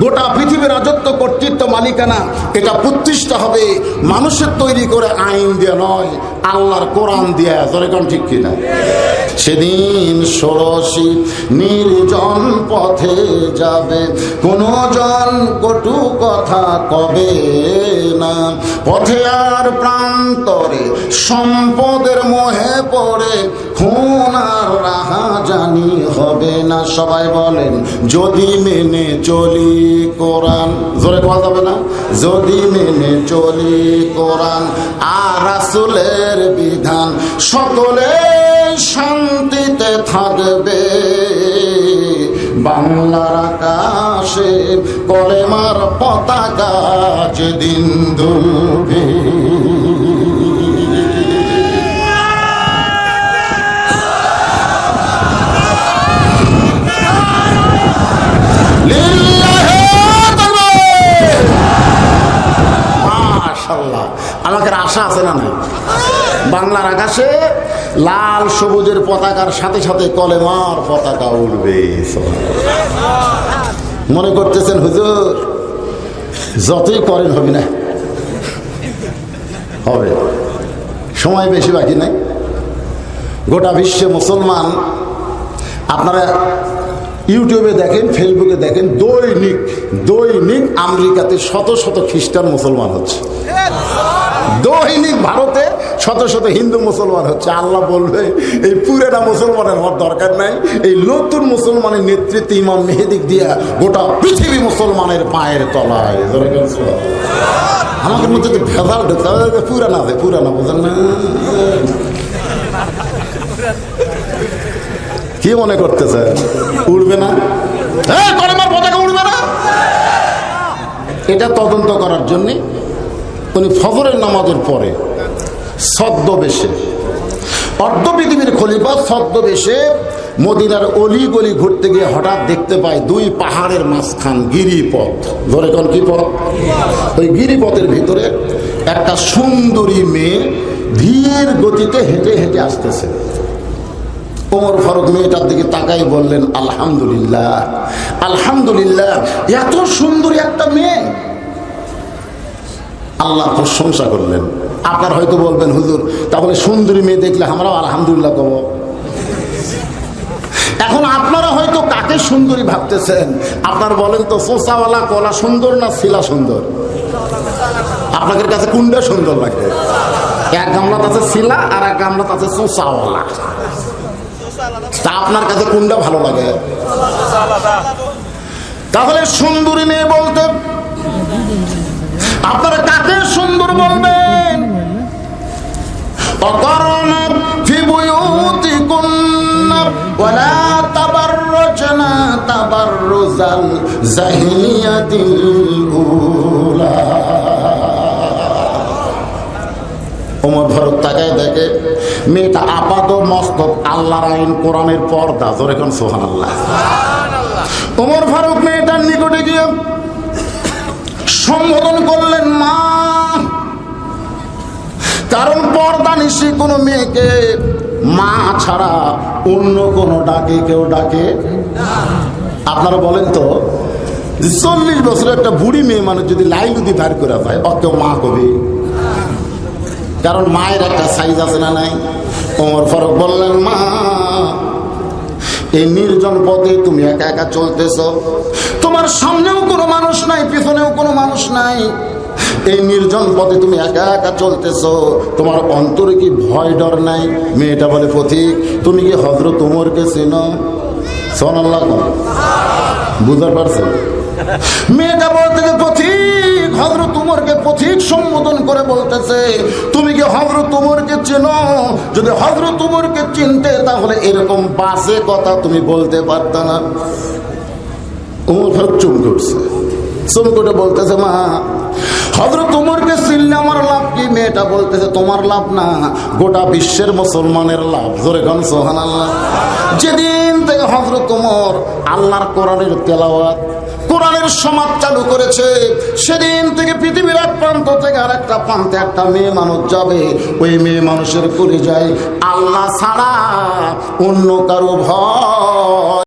গোটা পৃথিবীর রাজত্ব কর্তৃত্ব মালিকানা এটা প্রতিষ্ঠা হবে মানুষের তৈরি করে আইন দিয়ে নয়, আল্লাহর কোরআন দিয়ে। যখন ঠিক কিনা? সেদিন ষোড়শী নির্জন পথে যাবে, কোনো জন কটু কথা কবে না। পথে আর প্রান্তরে সম্পদের মোহে পড়ে খুন আর রাহাজানি হবে না। সবাই বলেন, যদি মেনে চলি কোরআন। জোরে বলা যাবে না? যদি মেনে চলি কোরআন আর রাসূলের বিধান, সকলে শান্তিতে থাকবে। বাংলার আকাশে কলেমার পতাকা যেদিন দুলবে। মাশাআল্লাহ, আমাদের আশা আছে না নাই? বাংলার আকাশে লাল সবুজের পতাকার সাথে সাথে কলেমার পতাকা উঠবে। মনে করতেছেন হুজুর যতই করেন হবে না? হবে, সময় বেশি বাকি নাই। গোটা বিশ্বে মুসলমান, আপনারা ইউটিউবে দেখেন, ফেসবুকে দেখেন, দৈনিক আমেরিকাতে শত শত খ্রিস্টান মুসলমান হচ্ছে, দৈনিক ভারতে শত শত হিন্দু মুসলমান হচ্ছে। আল্লাহ বলবে এই পুরানা মুসলমানের হওয়ার দরকার নাই, এই নতুন মুসলমানের নেতৃত্বে ইমাম মেহেদি দিয়া গোটা পৃথিবী মুসলমানের পায়ের তলায়। আমাদের মধ্যে ভেজাল ঢুকতে পুরানা আছে, পুরানা বোঝেন না? কি মনে করতেছে উড়বে না? কলেমার পতাকা উড়বে না? এটা তদন্ত করার জন্য উনি ফজরের নামাজের পরে ছদ্মবেশে, অর্ধ পৃথিবীর খলিফা ছদ্মবেশে মদিনার অলি গলি ঘুরতে গিয়ে হঠাৎ দেখতে পায় দুই পাহাড়ের মাঝখান গিরিপথ। ধরে কোন কি পথ? ওই গিরিপথের ভিতরে একটা সুন্দরী মেয়ে ধীর গতিতে হেঁটে হেঁটে আসতেছে। ওমর ফারুক মেয়েটার দিকে তাকাই বললেন, আলহামদুলিল্লাহ, আলহামদুলিল্লাহ, এত সুন্দরী একটা মেয়ে। আল্লাহ প্রশংসা করলেন। আপনার হয়তো বলবেন, হুজুর তাহলে সুন্দরী মেয়ে দেখলে আমরাও আলহামদুলিল্লাহ কব। এখন আপনারা হয়তো কাকে সুন্দরী ভাবতেছেন? আপনার বলেন তো, চোষাওয়ালা কলা সুন্দর না শিলা সুন্দর? আপনাদের কাছে কোনটা সুন্দর লাগে? এক গামলাত আছে শিলা আর এক গামলাত আছে চোষাওয়ালা। তা আপনার কাছে কোনটা ভালো লাগে? তাহলে সুন্দরী মেয়ে বলতে আপনারা কাকে সুন্দর বলবেন? অকরনা ফি বুয়ুতিকুন্না ওয়ালা তাবাররুজনা তাবাররুজাল জাহিলিয়াতিল উলা। ওমর ফারুক তাকায় দেখে মেয়েটা আপাত মস্তক আল্লাহর আইন কোরআনের পর্দা। জোরে কোন সুবহানাল্লাহ। ওমর ফারুক মেয়েটার নিকটে গিয়ে সম্বোধন করলেন মা। কারণ পর্দা নিশি কোনো মেয়েকে মা ছাড়া অন্য কোনো ডাকে কেউ ডাকে। আপনারা বলেন তো, 40 বছরের একটা বুড়ি মেয়ে মানুষ যদি লাইলুদি ভার করে যায়, কেউ মা কবি? কারণ মায়ের একটা সাইজ আছে না নাই? ওমর ফারুক বললেন, মা এই নির্জন পথে তুমি একা একা চলতেছ, তোমার সামনেও কোনো মানুষ নাই, পিছনেও কোনো মানুষ নাই, এই নির্জন পথে তুমি একা একা চলতেছ, তোমার অন্তরে কি ভয় ডর নাই? মেয়েটা বলে, পথিক তুমি কি হযরত ওমরকে চেনো? সুবহানাল্লাহ, বুঝতে পারছেন? মেয়েটা বলতেছে, পথিক হযরত ওমরকে পথিক সম্বোধন করে বলতেছে, তুমি কি হযরত ওমরকে চেনো? যদি হযরত ওমরকে চিনতে তাহলে এরকম বাজে কথা তুমি বলতে পারতা না। ওমর ফারুক চুপ করছে, চুপ করে বলতেছে, মা হযরত ওমরকে চিনলে আমার লাভ কি? মেয়েটা বলতেছে, তোমার লাভ না, গোটা বিশ্বের মুসলমানের লাভ। জোরে কোন সুবহানাল্লাহ। যেদিন থেকে হযরত ওমর আল্লাহর কোরআনের তেলাওয়াত, কোরআনের সমাজ চালু করেছে, সেদিন থেকে পৃথিবীর এক প্রান্ত থেকে আর একটা প্রান্তে একটা মেয়ে মানুষ যাবে, ওই মেয়ে মানুষের কলিজায় আল্লাহ ছাড়া অন্য কারো ভয়